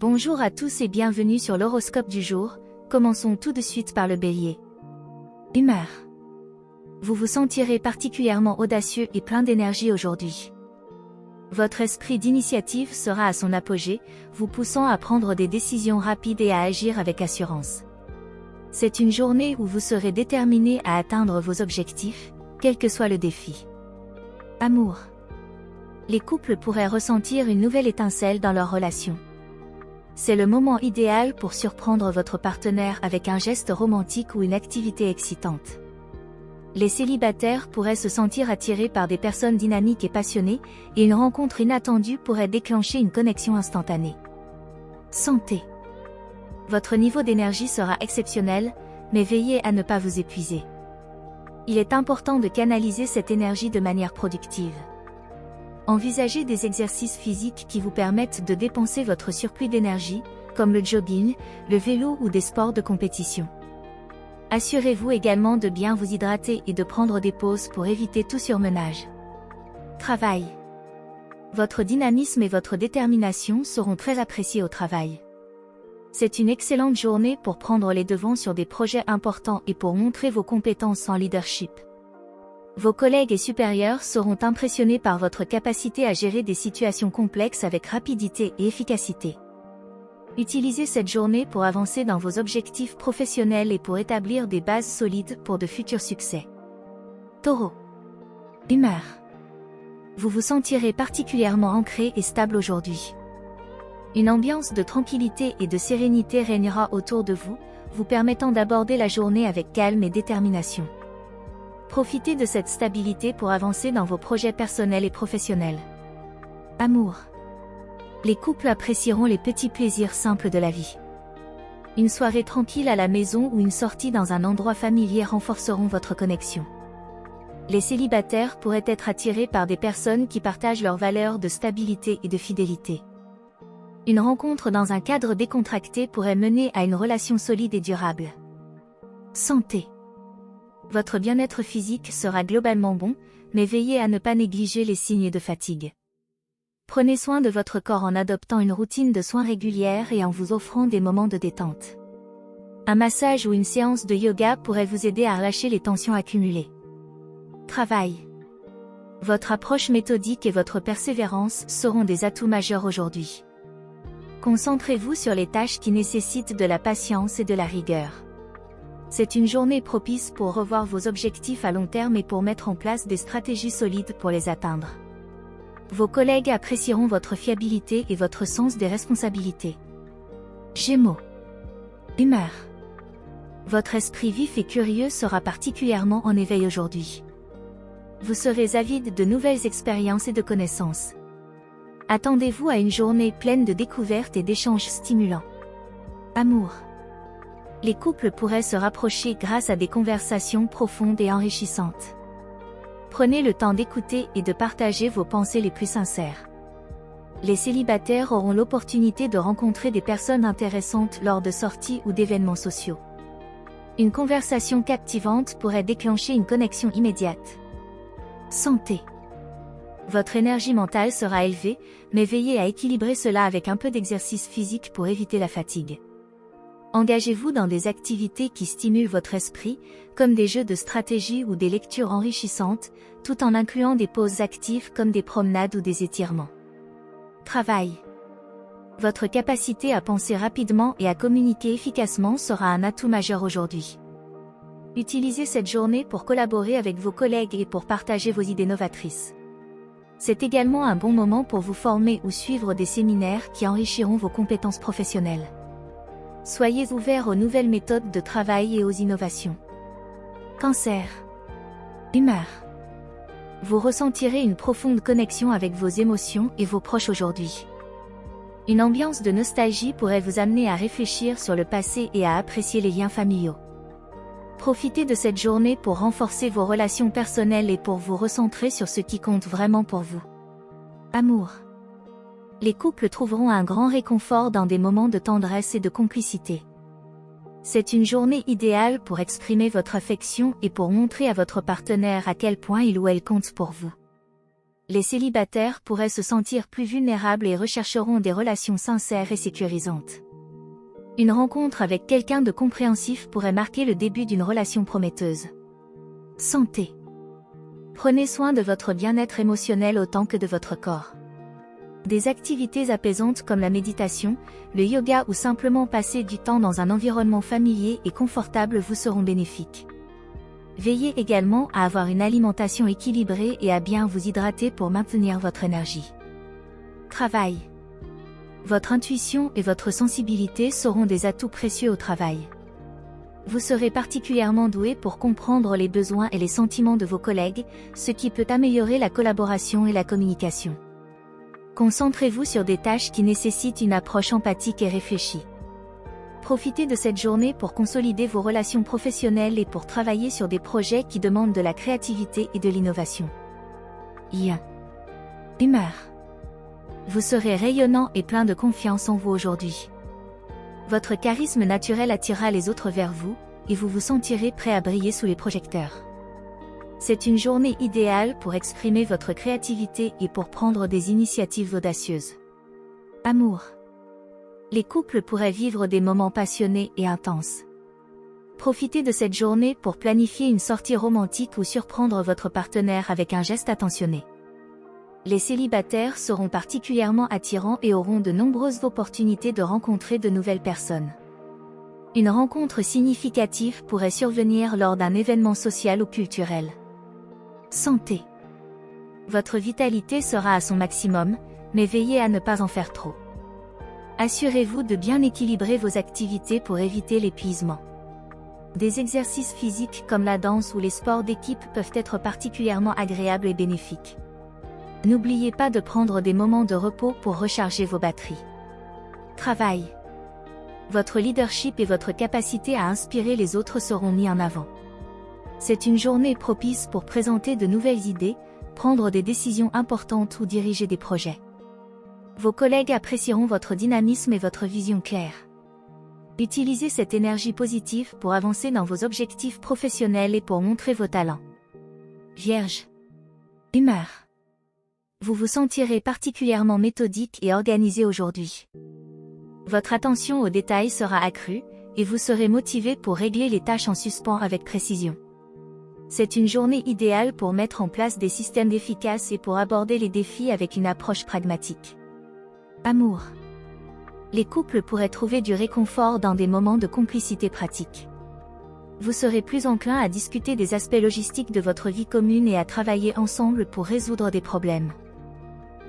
Bonjour à tous et bienvenue sur l'horoscope du jour. Commençons tout de suite par le Bélier. Humeur. Vous vous sentirez particulièrement audacieux et plein d'énergie aujourd'hui. Votre esprit d'initiative sera à son apogée, vous poussant à prendre des décisions rapides et à agir avec assurance. C'est une journée où vous serez déterminé à atteindre vos objectifs, quel que soit le défi. Amour. Les couples pourraient ressentir une nouvelle étincelle dans leur relation. C'est le moment idéal pour surprendre votre partenaire avec un geste romantique ou une activité excitante. Les célibataires pourraient se sentir attirés par des personnes dynamiques et passionnées, et une rencontre inattendue pourrait déclencher une connexion instantanée. Santé. Votre niveau d'énergie sera exceptionnel, mais veillez à ne pas vous épuiser. Il est important de canaliser cette énergie de manière productive. Envisagez des exercices physiques qui vous permettent de dépenser votre surplus d'énergie, comme le jogging, le vélo ou des sports de compétition. Assurez-vous également de bien vous hydrater et de prendre des pauses pour éviter tout surmenage. Travail. Votre dynamisme et votre détermination seront très appréciés au travail. C'est une excellente journée pour prendre les devants sur des projets importants et pour montrer vos compétences en leadership. Vos collègues et supérieurs seront impressionnés par votre capacité à gérer des situations complexes avec rapidité et efficacité. Utilisez cette journée pour avancer dans vos objectifs professionnels et pour établir des bases solides pour de futurs succès. Taureau. Humeur. Vous vous sentirez particulièrement ancré et stable aujourd'hui. Une ambiance de tranquillité et de sérénité régnera autour de vous, vous permettant d'aborder la journée avec calme et détermination. Profitez de cette stabilité pour avancer dans vos projets personnels et professionnels. Amour. Les couples apprécieront les petits plaisirs simples de la vie. Une soirée tranquille à la maison ou une sortie dans un endroit familier renforceront votre connexion. Les célibataires pourraient être attirés par des personnes qui partagent leurs valeurs de stabilité et de fidélité. Une rencontre dans un cadre décontracté pourrait mener à une relation solide et durable. Santé. Votre bien-être physique sera globalement bon, mais veillez à ne pas négliger les signes de fatigue. Prenez soin de votre corps en adoptant une routine de soins régulière et en vous offrant des moments de détente. Un massage ou une séance de yoga pourrait vous aider à relâcher les tensions accumulées. Travail. Votre approche méthodique et votre persévérance seront des atouts majeurs aujourd'hui. Concentrez-vous sur les tâches qui nécessitent de la patience et de la rigueur. C'est une journée propice pour revoir vos objectifs à long terme et pour mettre en place des stratégies solides pour les atteindre. Vos collègues apprécieront votre fiabilité et votre sens des responsabilités. Gémeaux. Humeur. Votre esprit vif et curieux sera particulièrement en éveil aujourd'hui. Vous serez avide de nouvelles expériences et de connaissances. Attendez-vous à une journée pleine de découvertes et d'échanges stimulants. Amour. Les couples pourraient se rapprocher grâce à des conversations profondes et enrichissantes. Prenez le temps d'écouter et de partager vos pensées les plus sincères. Les célibataires auront l'opportunité de rencontrer des personnes intéressantes lors de sorties ou d'événements sociaux. Une conversation captivante pourrait déclencher une connexion immédiate. Santé. Votre énergie mentale sera élevée, mais veillez à équilibrer cela avec un peu d'exercice physique pour éviter la fatigue. Engagez-vous dans des activités qui stimulent votre esprit, comme des jeux de stratégie ou des lectures enrichissantes, tout en incluant des pauses actives comme des promenades ou des étirements. Travail. Votre capacité à penser rapidement et à communiquer efficacement sera un atout majeur aujourd'hui. Utilisez cette journée pour collaborer avec vos collègues et pour partager vos idées novatrices. C'est également un bon moment pour vous former ou suivre des séminaires qui enrichiront vos compétences professionnelles. Soyez ouverts aux nouvelles méthodes de travail et aux innovations. Cancer. Humeur. Vous ressentirez une profonde connexion avec vos émotions et vos proches aujourd'hui. Une ambiance de nostalgie pourrait vous amener à réfléchir sur le passé et à apprécier les liens familiaux. Profitez de cette journée pour renforcer vos relations personnelles et pour vous recentrer sur ce qui compte vraiment pour vous. Amour. Les couples trouveront un grand réconfort dans des moments de tendresse et de complicité. C'est une journée idéale pour exprimer votre affection et pour montrer à votre partenaire à quel point il ou elle compte pour vous. Les célibataires pourraient se sentir plus vulnérables et rechercheront des relations sincères et sécurisantes. Une rencontre avec quelqu'un de compréhensif pourrait marquer le début d'une relation prometteuse. Santé. Prenez soin de votre bien-être émotionnel autant que de votre corps. Des activités apaisantes comme la méditation, le yoga ou simplement passer du temps dans un environnement familier et confortable vous seront bénéfiques. Veillez également à avoir une alimentation équilibrée et à bien vous hydrater pour maintenir votre énergie. Travail. Votre intuition et votre sensibilité seront des atouts précieux au travail. Vous serez particulièrement doué pour comprendre les besoins et les sentiments de vos collègues, ce qui peut améliorer la collaboration et la communication. Concentrez-vous sur des tâches qui nécessitent une approche empathique et réfléchie. Profitez de cette journée pour consolider vos relations professionnelles et pour travailler sur des projets qui demandent de la créativité et de l'innovation. Humeur. Vous serez rayonnant et plein de confiance en vous aujourd'hui. Votre charisme naturel attirera les autres vers vous, et vous vous sentirez prêt à briller sous les projecteurs. C'est une journée idéale pour exprimer votre créativité et pour prendre des initiatives audacieuses. Amour. Les couples pourraient vivre des moments passionnés et intenses. Profitez de cette journée pour planifier une sortie romantique ou surprendre votre partenaire avec un geste attentionné. Les célibataires seront particulièrement attirants et auront de nombreuses opportunités de rencontrer de nouvelles personnes. Une rencontre significative pourrait survenir lors d'un événement social ou culturel. Santé. Votre vitalité sera à son maximum, mais veillez à ne pas en faire trop. Assurez-vous de bien équilibrer vos activités pour éviter l'épuisement. Des exercices physiques comme la danse ou les sports d'équipe peuvent être particulièrement agréables et bénéfiques. N'oubliez pas de prendre des moments de repos pour recharger vos batteries. Travail. Votre leadership et votre capacité à inspirer les autres seront mis en avant. C'est une journée propice pour présenter de nouvelles idées, prendre des décisions importantes ou diriger des projets. Vos collègues apprécieront votre dynamisme et votre vision claire. Utilisez cette énergie positive pour avancer dans vos objectifs professionnels et pour montrer vos talents. Vierge. Humeur. Vous vous sentirez particulièrement méthodique et organisé aujourd'hui. Votre attention aux détails sera accrue, et vous serez motivé pour régler les tâches en suspens avec précision. C'est une journée idéale pour mettre en place des systèmes efficaces et pour aborder les défis avec une approche pragmatique. Amour. Les couples pourraient trouver du réconfort dans des moments de complicité pratique. Vous serez plus enclin à discuter des aspects logistiques de votre vie commune et à travailler ensemble pour résoudre des problèmes.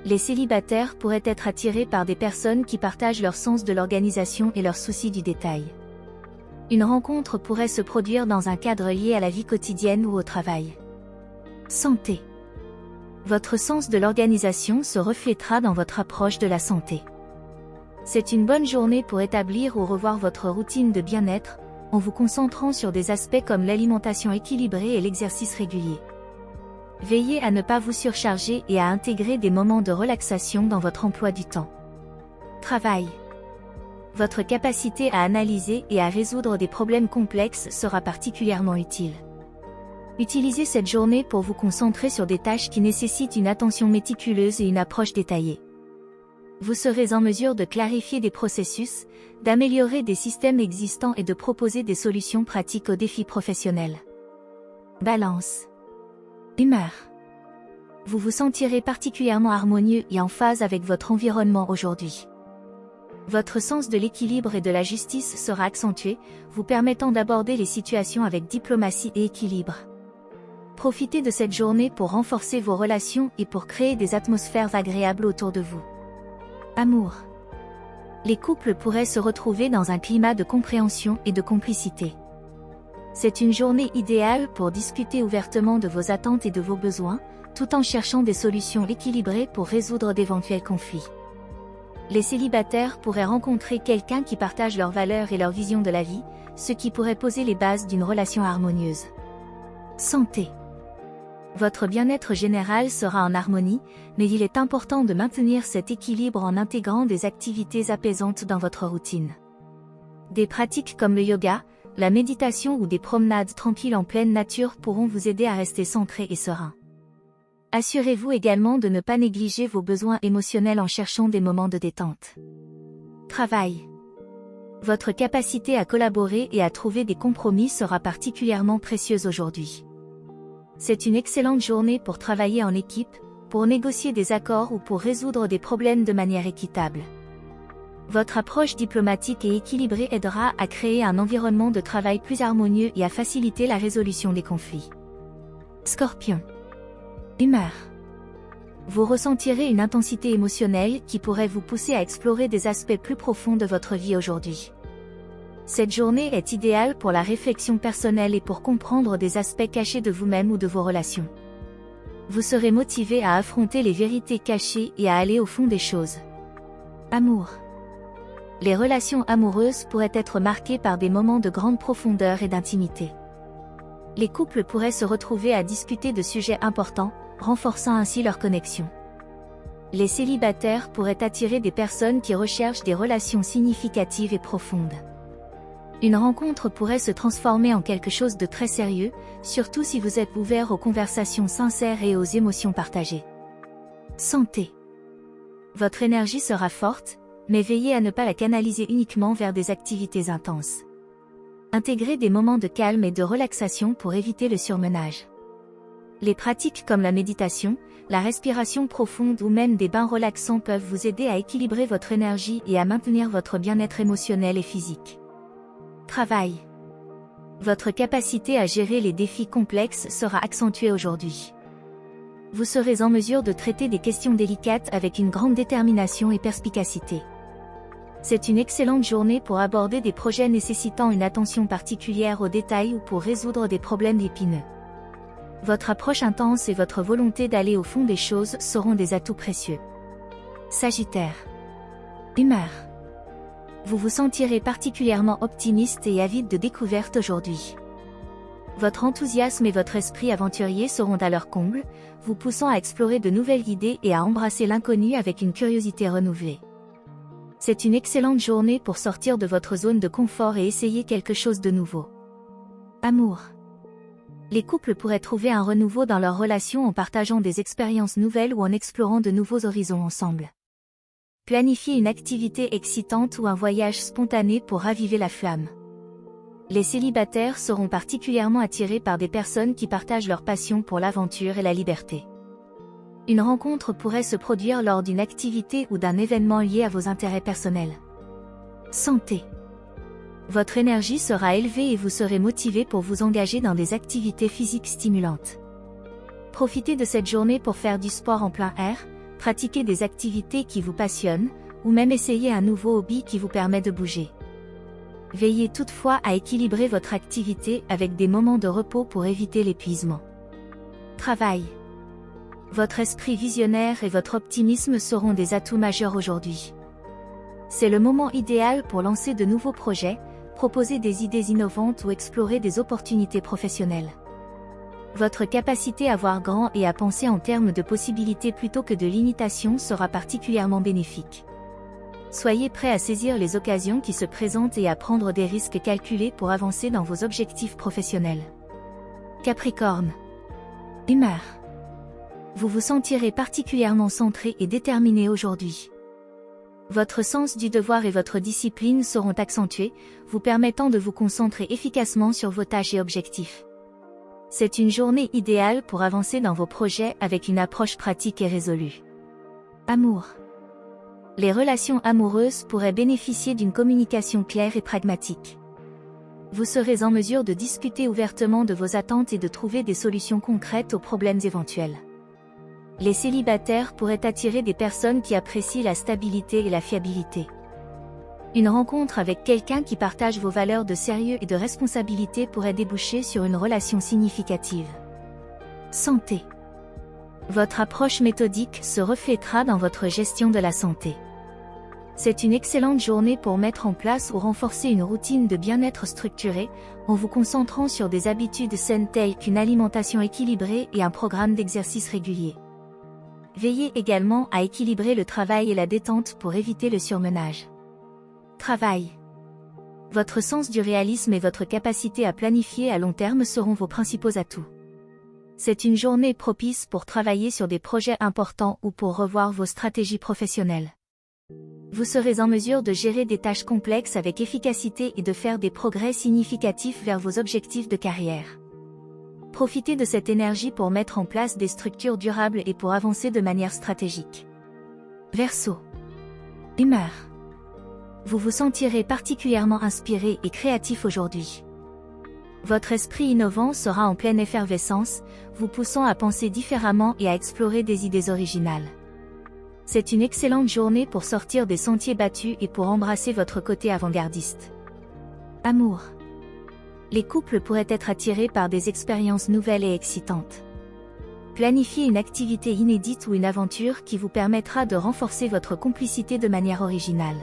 Les célibataires pourraient être attirés par des personnes qui partagent leur sens de l'organisation et leur souci du détail. Une rencontre pourrait se produire dans un cadre lié à la vie quotidienne ou au travail. Santé. Votre sens de l'organisation se reflétera dans votre approche de la santé. C'est une bonne journée pour établir ou revoir votre routine de bien-être, en vous concentrant sur des aspects comme l'alimentation équilibrée et l'exercice régulier. Veillez à ne pas vous surcharger et à intégrer des moments de relaxation dans votre emploi du temps. Travail. Votre capacité à analyser et à résoudre des problèmes complexes sera particulièrement utile. Utilisez cette journée pour vous concentrer sur des tâches qui nécessitent une attention méticuleuse et une approche détaillée. Vous serez en mesure de clarifier des processus, d'améliorer des systèmes existants et de proposer des solutions pratiques aux défis professionnels. Balance. Humeur. Vous vous sentirez particulièrement harmonieux et en phase avec votre environnement aujourd'hui. Votre sens de l'équilibre et de la justice sera accentué, vous permettant d'aborder les situations avec diplomatie et équilibre. Profitez de cette journée pour renforcer vos relations et pour créer des atmosphères agréables autour de vous. Amour. Les couples pourraient se retrouver dans un climat de compréhension et de complicité. C'est une journée idéale pour discuter ouvertement de vos attentes et de vos besoins, tout en cherchant des solutions équilibrées pour résoudre d'éventuels conflits. Les célibataires pourraient rencontrer quelqu'un qui partage leurs valeurs et leur vision de la vie, ce qui pourrait poser les bases d'une relation harmonieuse. Santé. Votre bien-être général sera en harmonie, mais il est important de maintenir cet équilibre en intégrant des activités apaisantes dans votre routine. Des pratiques comme le yoga, la méditation ou des promenades tranquilles en pleine nature pourront vous aider à rester centré et serein. Assurez-vous également de ne pas négliger vos besoins émotionnels en cherchant des moments de détente. Travail. Votre capacité à collaborer et à trouver des compromis sera particulièrement précieuse aujourd'hui. C'est une excellente journée pour travailler en équipe, pour négocier des accords ou pour résoudre des problèmes de manière équitable. Votre approche diplomatique et équilibrée aidera à créer un environnement de travail plus harmonieux et à faciliter la résolution des conflits. Scorpion. Humeur. Vous ressentirez une intensité émotionnelle qui pourrait vous pousser à explorer des aspects plus profonds de votre vie aujourd'hui. Cette journée est idéale pour la réflexion personnelle et pour comprendre des aspects cachés de vous-même ou de vos relations. Vous serez motivé à affronter les vérités cachées et à aller au fond des choses. Amour. Les relations amoureuses pourraient être marquées par des moments de grande profondeur et d'intimité. Les couples pourraient se retrouver à discuter de sujets importants, renforçant ainsi leur connexion. Les célibataires pourraient attirer des personnes qui recherchent des relations significatives et profondes. Une rencontre pourrait se transformer en quelque chose de très sérieux, surtout si vous êtes ouvert aux conversations sincères et aux émotions partagées. Santé. Votre énergie sera forte, mais veillez à ne pas la canaliser uniquement vers des activités intenses. Intégrez des moments de calme et de relaxation pour éviter le surmenage. Les pratiques comme la méditation, la respiration profonde ou même des bains relaxants peuvent vous aider à équilibrer votre énergie et à maintenir votre bien-être émotionnel et physique. Travail. Votre capacité à gérer les défis complexes sera accentuée aujourd'hui. Vous serez en mesure de traiter des questions délicates avec une grande détermination et perspicacité. C'est une excellente journée pour aborder des projets nécessitant une attention particulière aux détails ou pour résoudre des problèmes épineux. Votre approche intense et votre volonté d'aller au fond des choses seront des atouts précieux. Sagittaire. Humeur. Vous vous sentirez particulièrement optimiste et avide de découvertes aujourd'hui. Votre enthousiasme et votre esprit aventurier seront à leur comble, vous poussant à explorer de nouvelles idées et à embrasser l'inconnu avec une curiosité renouvelée. C'est une excellente journée pour sortir de votre zone de confort et essayer quelque chose de nouveau. Amour. Les couples pourraient trouver un renouveau dans leur relation en partageant des expériences nouvelles ou en explorant de nouveaux horizons ensemble. Planifiez une activité excitante ou un voyage spontané pour raviver la flamme. Les célibataires seront particulièrement attirés par des personnes qui partagent leur passion pour l'aventure et la liberté. Une rencontre pourrait se produire lors d'une activité ou d'un événement lié à vos intérêts personnels. Santé. Votre énergie sera élevée et vous serez motivé pour vous engager dans des activités physiques stimulantes. Profitez de cette journée pour faire du sport en plein air, pratiquer des activités qui vous passionnent, ou même essayer un nouveau hobby qui vous permet de bouger. Veillez toutefois à équilibrer votre activité avec des moments de repos pour éviter l'épuisement. Travail. Votre esprit visionnaire et votre optimisme seront des atouts majeurs aujourd'hui. C'est le moment idéal pour lancer de nouveaux projets, proposer des idées innovantes ou explorer des opportunités professionnelles. Votre capacité à voir grand et à penser en termes de possibilités plutôt que de limitations sera particulièrement bénéfique. Soyez prêt à saisir les occasions qui se présentent et à prendre des risques calculés pour avancer dans vos objectifs professionnels. Capricorne. Humeur. Vous vous sentirez particulièrement centré et déterminé aujourd'hui. Votre sens du devoir et votre discipline seront accentués, vous permettant de vous concentrer efficacement sur vos tâches et objectifs. C'est une journée idéale pour avancer dans vos projets avec une approche pratique et résolue. Amour. Les relations amoureuses pourraient bénéficier d'une communication claire et pragmatique. Vous serez en mesure de discuter ouvertement de vos attentes et de trouver des solutions concrètes aux problèmes éventuels. Les célibataires pourraient attirer des personnes qui apprécient la stabilité et la fiabilité. Une rencontre avec quelqu'un qui partage vos valeurs de sérieux et de responsabilité pourrait déboucher sur une relation significative. Santé. Votre approche méthodique se reflétera dans votre gestion de la santé. C'est une excellente journée pour mettre en place ou renforcer une routine de bien-être structurée, en vous concentrant sur des habitudes saines telles qu'une alimentation équilibrée et un programme d'exercice régulier. Veillez également à équilibrer le travail et la détente pour éviter le surmenage. Travail. Votre sens du réalisme et votre capacité à planifier à long terme seront vos principaux atouts. C'est une journée propice pour travailler sur des projets importants ou pour revoir vos stratégies professionnelles. Vous serez en mesure de gérer des tâches complexes avec efficacité et de faire des progrès significatifs vers vos objectifs de carrière. Profitez de cette énergie pour mettre en place des structures durables et pour avancer de manière stratégique. Verseau. Humeur. Vous vous sentirez particulièrement inspiré et créatif aujourd'hui. Votre esprit innovant sera en pleine effervescence, vous poussant à penser différemment et à explorer des idées originales. C'est une excellente journée pour sortir des sentiers battus et pour embrasser votre côté avant-gardiste. Amour. Les couples pourraient être attirés par des expériences nouvelles et excitantes. Planifiez une activité inédite ou une aventure qui vous permettra de renforcer votre complicité de manière originale.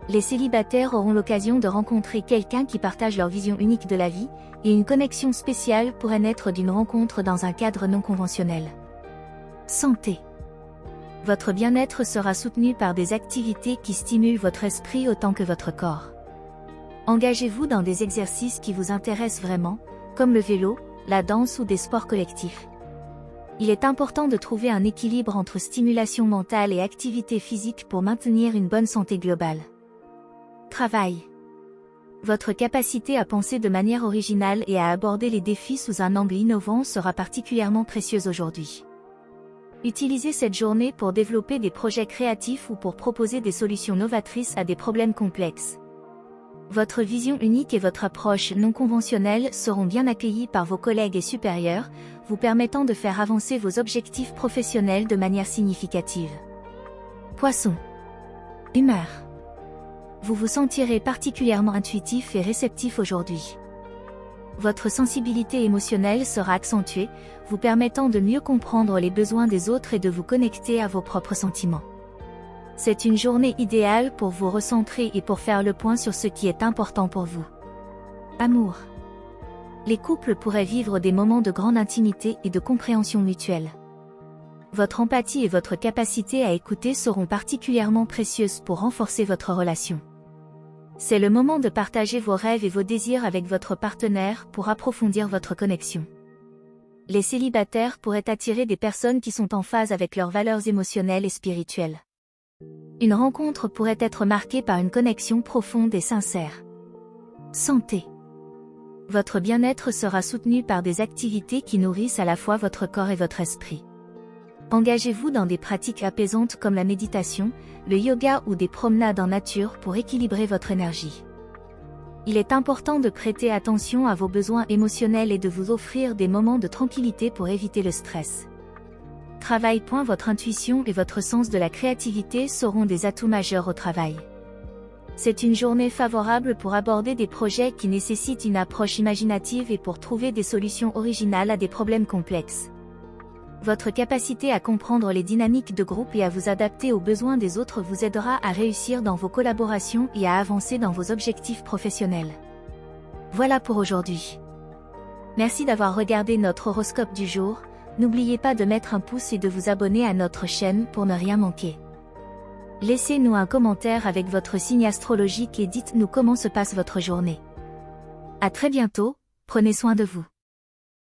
Les célibataires auront l'occasion de rencontrer quelqu'un qui partage leur vision unique de la vie, et une connexion spéciale pourrait naître d'une rencontre dans un cadre non conventionnel. Santé. Votre bien-être sera soutenu par des activités qui stimulent votre esprit autant que votre corps. Engagez-vous dans des exercices qui vous intéressent vraiment, comme le vélo, la danse ou des sports collectifs. Il est important de trouver un équilibre entre stimulation mentale et activité physique pour maintenir une bonne santé globale. Travail. Votre capacité à penser de manière originale et à aborder les défis sous un angle innovant sera particulièrement précieuse aujourd'hui. Utilisez cette journée pour développer des projets créatifs ou pour proposer des solutions novatrices à des problèmes complexes. Votre vision unique et votre approche non conventionnelle seront bien accueillies par vos collègues et supérieurs, vous permettant de faire avancer vos objectifs professionnels de manière significative. Poisson. Humeur. Vous vous sentirez particulièrement intuitif et réceptif aujourd'hui. Votre sensibilité émotionnelle sera accentuée, vous permettant de mieux comprendre les besoins des autres et de vous connecter à vos propres sentiments. C'est une journée idéale pour vous recentrer et pour faire le point sur ce qui est important pour vous. Amour. Les couples pourraient vivre des moments de grande intimité et de compréhension mutuelle. Votre empathie et votre capacité à écouter seront particulièrement précieuses pour renforcer votre relation. C'est le moment de partager vos rêves et vos désirs avec votre partenaire pour approfondir votre connexion. Les célibataires pourraient attirer des personnes qui sont en phase avec leurs valeurs émotionnelles et spirituelles. Une rencontre pourrait être marquée par une connexion profonde et sincère. Santé. Votre bien-être sera soutenu par des activités qui nourrissent à la fois votre corps et votre esprit. Engagez-vous dans des pratiques apaisantes comme la méditation, le yoga ou des promenades en nature pour équilibrer votre énergie. Il est important de prêter attention à vos besoins émotionnels et de vous offrir des moments de tranquillité pour éviter le stress. Travail. Votre intuition et votre sens de la créativité seront des atouts majeurs au travail. C'est une journée favorable pour aborder des projets qui nécessitent une approche imaginative et pour trouver des solutions originales à des problèmes complexes. Votre capacité à comprendre les dynamiques de groupe et à vous adapter aux besoins des autres vous aidera à réussir dans vos collaborations et à avancer dans vos objectifs professionnels. Voilà pour aujourd'hui. Merci d'avoir regardé notre horoscope du jour. N'oubliez pas de mettre un pouce et de vous abonner à notre chaîne pour ne rien manquer. Laissez-nous un commentaire avec votre signe astrologique et dites-nous comment se passe votre journée. À très bientôt, prenez soin de vous.